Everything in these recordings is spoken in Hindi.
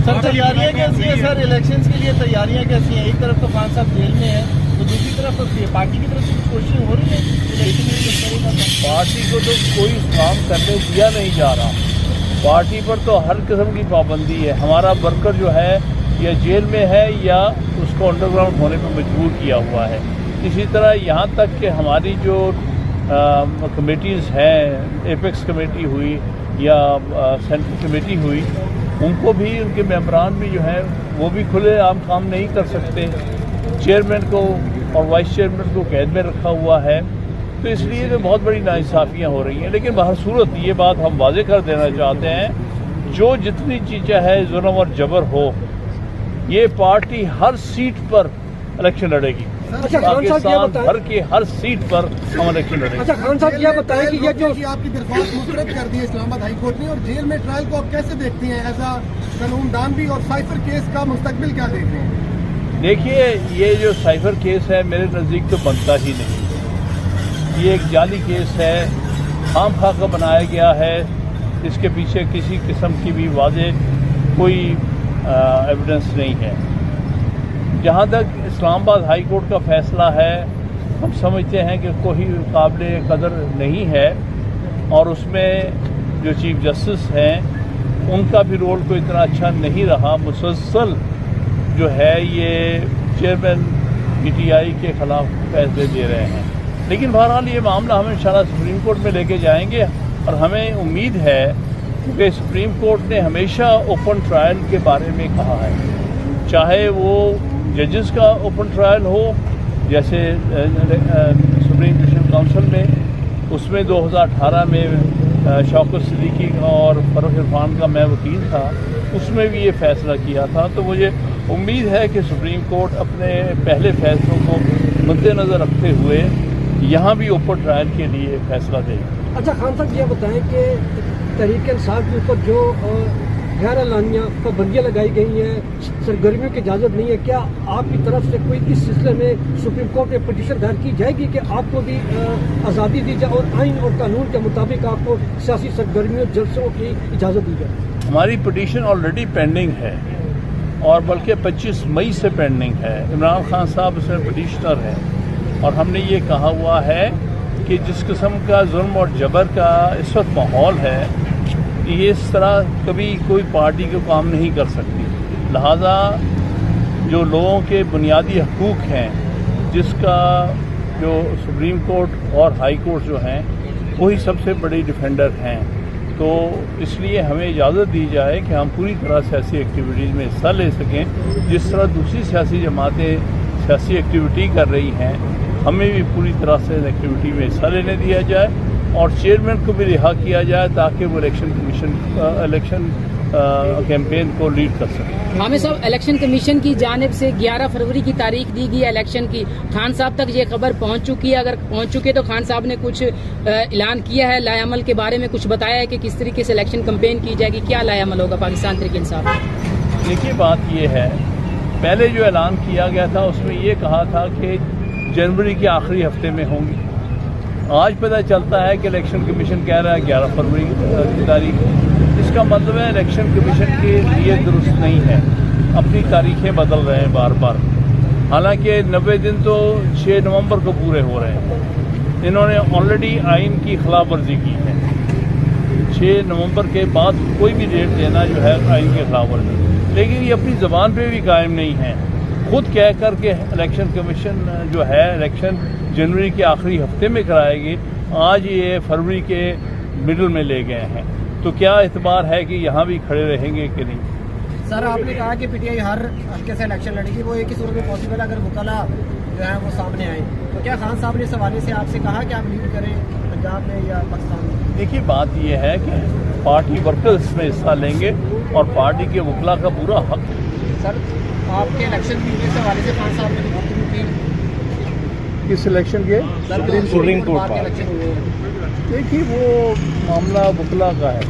सर तैयारियां कैसी हैं सर? इलेक्शंस के लिए तैयारियां कैसी हैं? एक तरफ तो खान साहब जेल में है, तो दूसरी तरफ तो पार्टी की तरफ से कुछ कोशिश हो रही है इलेक्शन? पार्टी को तो कोई काम करने दिया नहीं जा रहा। पार्टी पर तो हर किस्म की पाबंदी है। हमारा वर्कर जो है या जेल में है या उसको अंडरग्राउंड होने पर मजबूर किया हुआ है। इसी तरह यहाँ तक कि हमारी जो कमेटीज़ हैं, एपेक्स कमेटी हुई या सेंट्रल कमेटी हुई, उनको भी उनके मेंबरान भी जो हैं वो भी खुले आम काम नहीं कर सकते। चेयरमैन को और वाइस चेयरमैन को कैद में रखा हुआ है। तो इसलिए तो बहुत बड़ी नाइंसाफ़ियाँ हो रही हैं। लेकिन बहरसूरत ये बात हम वाजे कर देना चाहते हैं, जो जितनी चीज़ें हैं जुल्म और जबर हो, ये पार्टी हर सीट पर इलेक्शन लड़ेगी। पाकिस्तान भर के हर सीट पर हम इलेक्शन लड़ेंगे। अच्छा खान साहब ये बताएं कि ये जो आपकी दरख्वास्त मुस्तरद कर दी है इस्लामाबाद हाई कोर्ट ने, और जेल में ट्रायल को आप कैसे देखती हैं एज अ कानूनदान भी, और साइफर केस का मुस्तकबिल क्या देख रहे हैं? देखिए, ये जो साइफर केस है मेरे नज़दीक तो बनता ही नहीं। ये एक जाली केस है, खामखा का बनाया गया है। इसके पीछे किसी किस्म की भी वाज़े कोई एविडेंस नहीं है। जहाँ तक इस्लामाबाद हाई कोर्ट का फैसला है, हम समझते हैं कि कोई काबिल कदर नहीं है, और उसमें जो चीफ जस्टिस हैं उनका भी रोल कोई इतना अच्छा नहीं रहा। मुसलसल जो है ये चेयरमैन पीटीआई के ख़िलाफ़ फैसले दे रहे हैं। लेकिन बहरहाल ये मामला हम इंशाल्लाह सुप्रीम कोर्ट में लेके जाएंगे, और हमें उम्मीद है कि सुप्रीम कोर्ट ने हमेशा ओपन ट्रायल के बारे में कहा है, चाहे वो जजेस का ओपन ट्रायल हो, जैसे सुप्रीम जुडिशल काउंसिल में, उसमें 2018 में शौकत सिद्दीकी और फरूख इरफान का मैं वकील था, उसमें भी ये फैसला किया था। तो मुझे उम्मीद है कि सुप्रीम कोर्ट अपने पहले फैसलों को मद्देनज़र रखते हुए यहाँ भी ओपन ट्रायल के लिए फैसला देगी। अच्छा खान साहब ये बताएं कि तहरीक इंसाफ के ऊपर जो गैर एलानिया पाबंदियाँ लगाई गई हैं, सरगर्मियों की इजाज़त नहीं है, क्या आपकी तरफ से कोई इस सिलसिले में सुप्रीम कोर्ट में पिटीशन दायर की जाएगी कि आपको भी आज़ादी दी जाए और आइन और कानून के मुताबिक आपको सियासी सरगर्मियों जलसों की इजाज़त दी जाए? हमारी पिटीशन ऑलरेडी पेंडिंग है, और बल्कि 25 मई से पेंडिंग है। इमरान खान साहब उसमें पिटीशनर हैं, और हमने ये कहा हुआ है कि जिस किस्म का जुल्म और जबर का इस वक्त माहौल है, ये इस तरह कभी कोई पार्टी को काम नहीं कर सकती। लिहाजा जो लोगों के बुनियादी हकूक़ हैं, जिसका जो सुप्रीम कोर्ट और हाई कोर्ट जो हैं वही सबसे बड़ी डिफेंडर हैं, तो इसलिए हमें इजाज़त दी जाए कि हम पूरी तरह सियासी एक्टिविटीज़ में हिस्सा ले सकें। जिस तरह दूसरी सियासी जमातें सियासी एक्टिविटी कर रही हैं, हमें भी पूरी तरह से एक्टिविटी में हिस्सा लेने दिया जाए, और चेयरमैन को भी रिहा किया जाए ताकि वो इलेक्शन कैंपेन को लीड कर सकें। हामिद साहब, इलेक्शन कमीशन की जानिब से 11 फरवरी की तारीख दी गई है इलेक्शन की। खान साहब तक ये खबर पहुंच चुकी है? अगर पहुंच चुकी है तो खान साहब ने कुछ ऐलान किया है लाएअमल के बारे में? कुछ बताया है कि किस तरीके से इलेक्शन कैंपेन की जाएगी? क्या लाएअमल होगा पाकिस्तान तहरीक इंसाफ? देखिए, बात ये है, पहले जो ऐलान किया गया था उसमें ये कहा था कि जनवरी के आखिरी हफ्ते में होंगी। आज पता चलता है कि इलेक्शन कमीशन कह रहा है 11 फरवरी की तारीख। इसका मतलब है इलेक्शन कमीशन के लिए दुरुस्त नहीं है, अपनी तारीखें बदल रहे हैं बार बार। हालांकि 90 दिन तो 6 नवंबर को पूरे हो रहे हैं। इन्होंने ऑलरेडी आइन की खिलाफ वर्जी की है। 6 नवंबर के बाद कोई भी डेट देना जो है आइन की खिलाफ वर्जी, लेकिन ये अपनी ज़बान पे भी कायम नहीं है। खुद कह कर के इलेक्शन कमीशन जो है इलेक्शन जनवरी के आखिरी हफ्ते में कराएगी, आज ये फरवरी के मिडल में ले गए हैं। तो क्या एतबार है कि यहाँ भी खड़े रहेंगे कि नहीं? सर, आपने कहा कि पीटीआई हर हल्के से इलेक्शन लड़ेगी, वो एक ही सूरत में पॉसिबल अगर वकला जो है वो सामने आए। तो क्या खान साहब ने इस हवाले से आपसे कहा कि आप लीड करें पंजाब में या पाकिस्तान में? देखिए, बात यह है कि पार्टी वर्कर्स में हिस्सा लेंगे और पार्टी के वकला का पूरा हक। सर, आपके इलेक्शन के हवाले से खान साहब ने गुफ्तगू की किस इलेक्शन के? सुप्रीम कोर्ट के इलेक्शन हुए। देखिए, वो मामला वकला का है।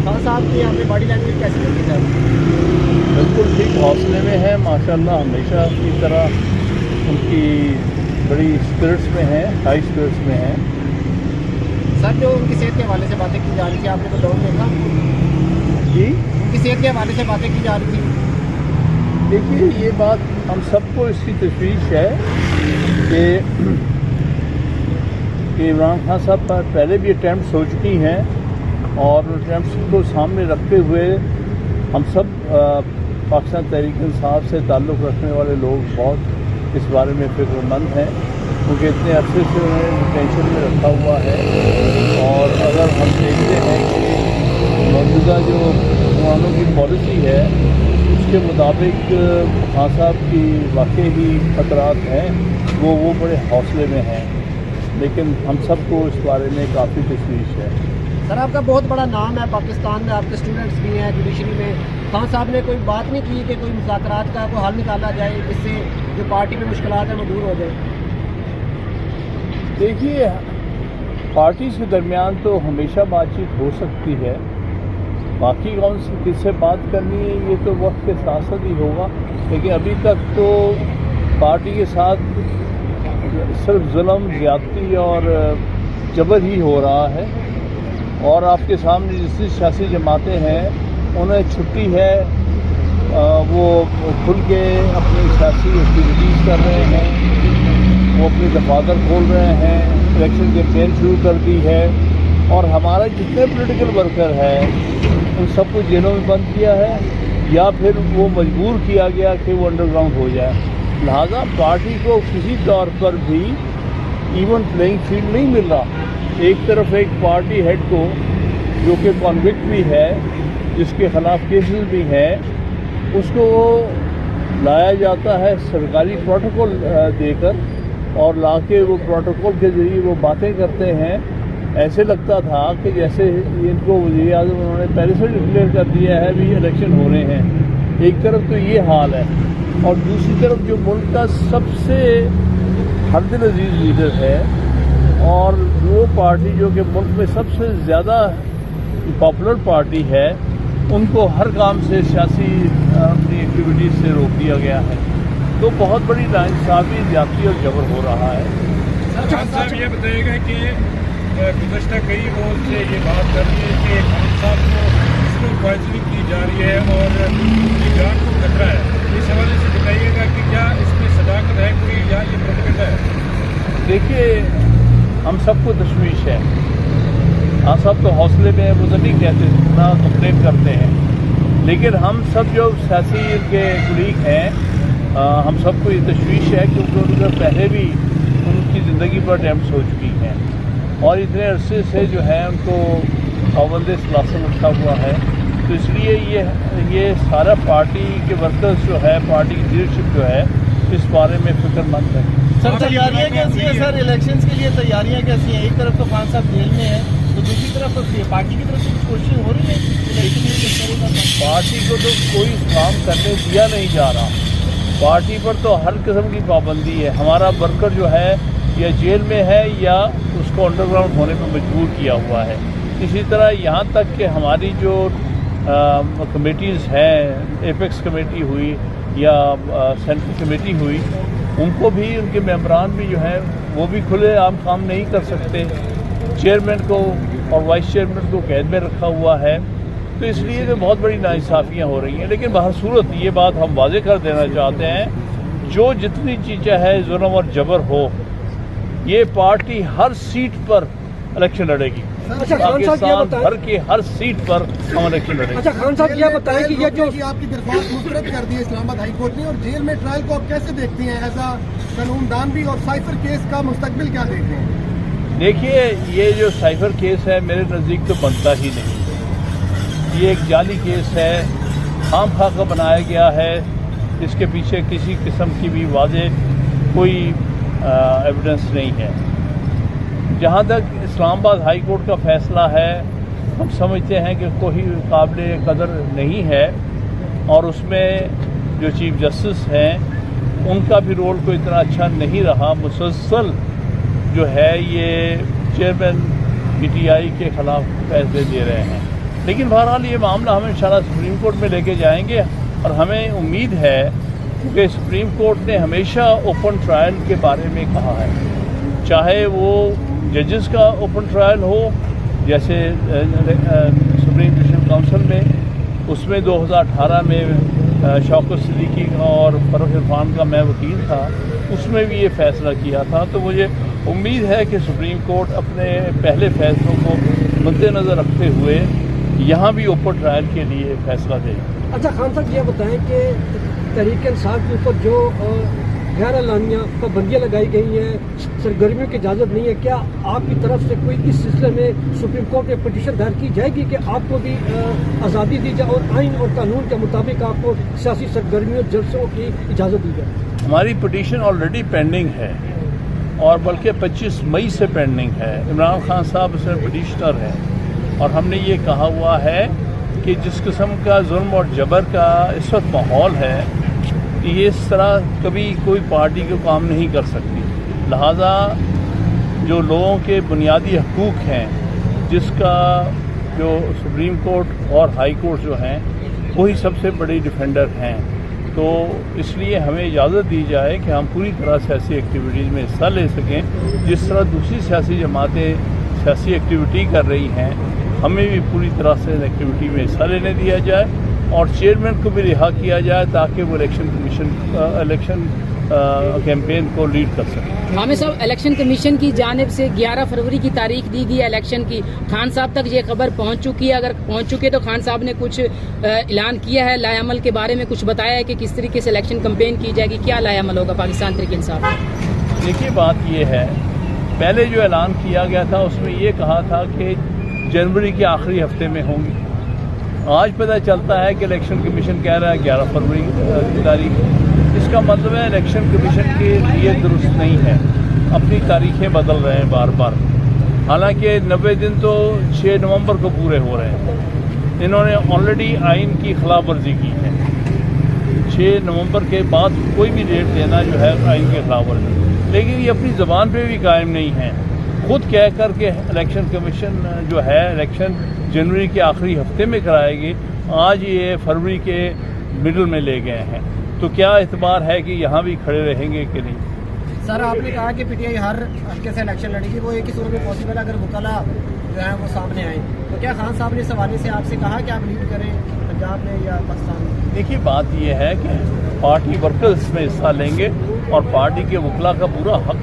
खान साहब की यहाँ पे बॉडी लैंग्वेज कैसी लगी सर? बिल्कुल ठीक, हौसले में है माशाल्लाह, हमेशा की तरह उनकी बड़ी स्पिरिट्स में है, हाई स्पिरिट्स में है। सर, जो उनकी सेहत के हवाले से बातें की जा रही थी, आपने तो दौड़ देखा? जमहूरियत के हवाले से बातें की जा रही थी। देखिए, ये बात हम सबको इसकी तशवीश है कि इमरान खान साहब पर पहले भी अटैम्प्ट हो चुकी हैं और अटैम्प्ट को सामने रखते हुए हम सब पाकिस्तान तहरीक इंसाफ से ताल्लुक़ रखने वाले लोग बहुत इस बारे में फिक्रमंद हैं, क्योंकि इतने अरसे से उन्हें टेंशन में रखा हुआ है। और अगर हम देखते हैं कि मौजूदा जो मुसलमानों की पॉलिसी है उसके मुताबिक खान साहब की वाकई ही खतरात हैं, वो बड़े हौसले में हैं, लेकिन हम सबको इस बारे में काफ़ी तशवीश है। सर, आपका बहुत बड़ा नाम है पाकिस्तान में, आपके स्टूडेंट्स भी हैं जुडिशरी में। खान साहब ने कोई बात नहीं की कि कोई मुज़ाकरात का कोई हल निकाला जाए जिससे जो पार्टी में मुश्किलात हैं वो दूर हो जाए? देखिए, पार्टी के दरमियान तो हमेशा बातचीत हो सकती है, बाकी कौन सी किससे बात करनी है ये तो वक्त के साथ साथ ही होगा, लेकिन अभी तक तो पार्टी के साथ सिर्फ जुल्म, ज़्यादती और जबर ही हो रहा है। और आपके सामने जितनी सियासी जमातें हैं उन्हें छुट्टी है, वो खुल के अपनी सियासी एक्टिविटीज़ कर रहे हैं, वो अपनी दफातर खोल रहे हैं, इलेक्शन कैंपेन शुरू कर दी है। और हमारे जितने पॉलिटिकल वर्कर हैं उन सबको जेलों में बंद किया है या फिर वो मजबूर किया गया कि वो अंडरग्राउंड हो जाए। लिहाजा पार्टी को किसी तौर पर भी इवन प्लेइंग फील्ड नहीं मिल रहा। एक तरफ एक पार्टी हेड को जो कि कॉन्विक्ट भी है, जिसके ख़िलाफ़ केसेस भी हैं, उसको लाया जाता है सरकारी प्रोटोकॉल देकर, और लाके वो प्रोटोकॉल के ज़रिए वो बातें करते हैं। ऐसे लगता था कि जैसे इनको वज़ीर आज़म उन्होंने पहले से डिक्लेयर कर दिया है भी इलेक्शन हो रहे हैं। एक तरफ तो ये हाल है, और दूसरी तरफ जो मुल्क का सबसे हरदिल अजीज़ लीडर है और वो पार्टी जो कि मुल्क में सबसे ज़्यादा पॉपुलर पार्टी है, उनको हर काम से सियासी अपनी एक्टिविटीज़ से रोक दिया गया है। तो बहुत बड़ी नाइंसाफ़ी, ज़्यादती और जबर हो रहा है। खान साहब ये बताइएगा कि गुज़श्ता कई रोज़ से ये बात कर रही है कि खान साहब को इसको पॉइजनिंग की जा रही है और उनकी जान को खतरा है। इस हवाले से बताइएगा कि क्या इसमें सदाकत है कोई या ये प्रोपेगेंडा है? देखिए, हम सबको तशवीश है। हाँ, सब तो हौसले में वो तो नहीं कहते, ना कंप्लेन करते हैं, लेकिन हम सब जो सियासी के कुलीग हैं, हम सबको ये तशवीश है क्योंकि उनका पहले भी उनकी ज़िंदगी पर अटैम्प्ट हो चुकी हैं और इतने अरसे से जो है उनको पाबंद सलासन रखा हुआ है। तो इसलिए ये सारा पार्टी के वर्कर्स जो है, पार्टी की लीडरशिप जो है, इस बारे में फिक्रमंद है। सर, तैयारियां कैसी हैं सर? इलेक्शंस के लिए तैयारियां कैसी हैं? एक तरफ तो खान साहब जेल में है, तो दूसरी तरफ तो पार्टी की तरफ से कुछ कोशिश हो रही है इलेक्शन? पार्टी को तो कोई काम करने दिया नहीं जा रहा। पार्टी पर तो हर किस्म की पाबंदी है। हमारा वर्कर जो है या जेल में है या उसको अंडरग्राउंड होने पर मजबूर किया हुआ है। इसी तरह यहाँ तक कि हमारी जो कमेटीज़ हैं, एपेक्स कमेटी हुई या सेंट्रल कमेटी हुई, उनको भी, उनके मेंबरान भी जो हैं वो भी खुले आम काम नहीं कर सकते। चेयरमैन को और वाइस चेयरमैन को कैद में रखा हुआ है। तो इसलिए तो बहुत बड़ी नाइंसाफ़ियाँ हो रही हैं। लेकिन बहरसूरत ये बात हम वाजे कर देना चाहते हैं, जो जितनी चीज़ें हैं जुल्म और जबर हो, ये पार्टी हर सीट पर इलेक्शन लड़ेगी। पाकिस्तान भर के हर सीट पर हम इलेक्शन लड़ेंगे। अच्छा, खान साहब क्या बताएं कि ये जो आपकी दरख्वास्त मुस्तरद कर दी है इस्लामाबाद हाई कोर्ट ने, और जेल में ट्रायल को आप कैसे देखती हैं एज अ कानूनदान भी, और साइफर केस का मुस्तकबिल क्या देख रहे हैं? देखिए, ये जो साइफर केस है मेरे नज़दीक तो बनता ही नहीं। ये एक जाली केस है, खामखा का बनाया गया है, इसके पीछे किसी किस्म की भी वाज़े कोई एविडेंस नहीं है। जहाँ तक इस्लामाबाद हाई कोर्ट का फ़ैसला है, हम समझते हैं कि कोई काबिल कदर नहीं है, और उसमें जो चीफ जस्टिस हैं उनका भी रोल कोई इतना अच्छा नहीं रहा। मुसलसल जो है ये चेयरमैन पीटीआई के ख़िलाफ़ फैसले दे रहे हैं। लेकिन बहरहाल ये मामला हम इंशाल्लाह सुप्रीम कोर्ट में लेके जाएंगे, और हमें उम्मीद है कि सुप्रीम कोर्ट ने हमेशा ओपन ट्रायल के बारे में कहा है, चाहे वो जजेस का ओपन ट्रायल हो, जैसे सुप्रीम जुडिशल काउंसिल में उसमें 2018 में शौकत सिद्दीकी और फरूख इरफान का मैं वकील था, उसमें भी ये फैसला किया था। तो मुझे उम्मीद है कि सुप्रीम कोर्ट अपने पहले फैसलों को मद्देनज़र रखते हुए यहाँ भी ओपन ट्रायल के लिए फैसला देगी। अच्छा खान साहब, ये बताएं कि तहरीक इंसाफ के ऊपर जो गैर एलानिया पाबंदियाँ लगाई गई हैं, सरगर्मियों की इजाज़त नहीं है, क्या आपकी तरफ से कोई इस सिलसिले में सुप्रीम कोर्ट में पिटीशन दायर की जाएगी कि आपको भी आज़ादी दी जाए और आइन और कानून के मुताबिक आपको सियासी सरगर्मियों जलसों की इजाज़त दी जाए? हमारी पिटीशन ऑलरेडी पेंडिंग है और बल्कि 25 मई से पेंडिंग है। इमरान खान साहब उसमें पिटिशनर हैं और हमने ये कहा हुआ है कि जिस किस्म का जुल्म और जबर का इस वक्त माहौल है, ये इस तरह कभी कोई पार्टी को काम नहीं कर सकती। लिहाजा जो लोगों के बुनियादी हकूक़ हैं, जिसका जो सुप्रीम कोर्ट और हाई कोर्ट जो हैं वही सबसे बड़ी डिफेंडर हैं, तो इसलिए हमें इजाज़त दी जाए कि हम पूरी तरह सियासी एक्टिविटीज़ में हिस्सा ले सकें। जिस तरह दूसरी सियासी जमातें सियासी एक्टिविटी कर रही हैं, हमें भी पूरी तरह से एक्टिविटी में हिस्सा लेने दिया जाए और चेयरमैन को भी रिहा किया जाए ताकि वो इलेक्शन कैंपेन को लीड कर सकें। हामिद साहब, इलेक्शन कमीशन की जानिब से 11 फरवरी की तारीख दी गई है इलेक्शन की। खान साहब तक ये खबर पहुंच चुकी है? अगर पहुंच चुकी है तो खान साहब ने कुछ ऐलान किया है लाएअमल के बारे में, कुछ बताया है कि किस तरीके से इलेक्शन कैंपेन की जाएगी, क्या लाएअमल होगा पाकिस्तान तहरीक इंसाफ? देखिए, बात ये है, पहले जो ऐलान किया गया था उसमें ये कहा था कि जनवरी के आखिरी हफ्ते में होंगी। आज पता चलता है कि इलेक्शन कमीशन कह रहा है 11 फरवरी की तारीख। इसका मतलब है इलेक्शन कमीशन के लिए दुरुस्त नहीं है, अपनी तारीखें बदल रहे हैं बार बार। हालांकि 90 दिन तो 6 नवंबर को पूरे हो रहे हैं। इन्होंने ऑलरेडी आइन की खिलाफ वर्जी की है। 6 नवंबर के बाद कोई भी डेट देना जो है आइन के खिलाफ वर्जी, लेकिन ये अपनी ज़बान पे भी कायम नहीं है। खुद कह कर के इलेक्शन कमीशन जो है इलेक्शन जनवरी के आखिरी हफ्ते में कराएगी, आज ये फरवरी के मिडल में ले गए हैं। तो क्या एतबार है कि यहाँ भी खड़े रहेंगे कि नहीं? सर, आपने कहा कि पीटीआई हर हल्के से इलेक्शन लड़ेगी, वो एक ही सूरत में पॉसिबल अगर वकाला जो है वो सामने आए। तो क्या खान साहब ने इस हवाले से आपसे कहा कि आप लीड करें पंजाब में या पाकिस्तान में? देखिए, बात यह है कि पार्टी वर्कर्स में हिस्सा लेंगे और पार्टी के वकला का पूरा हक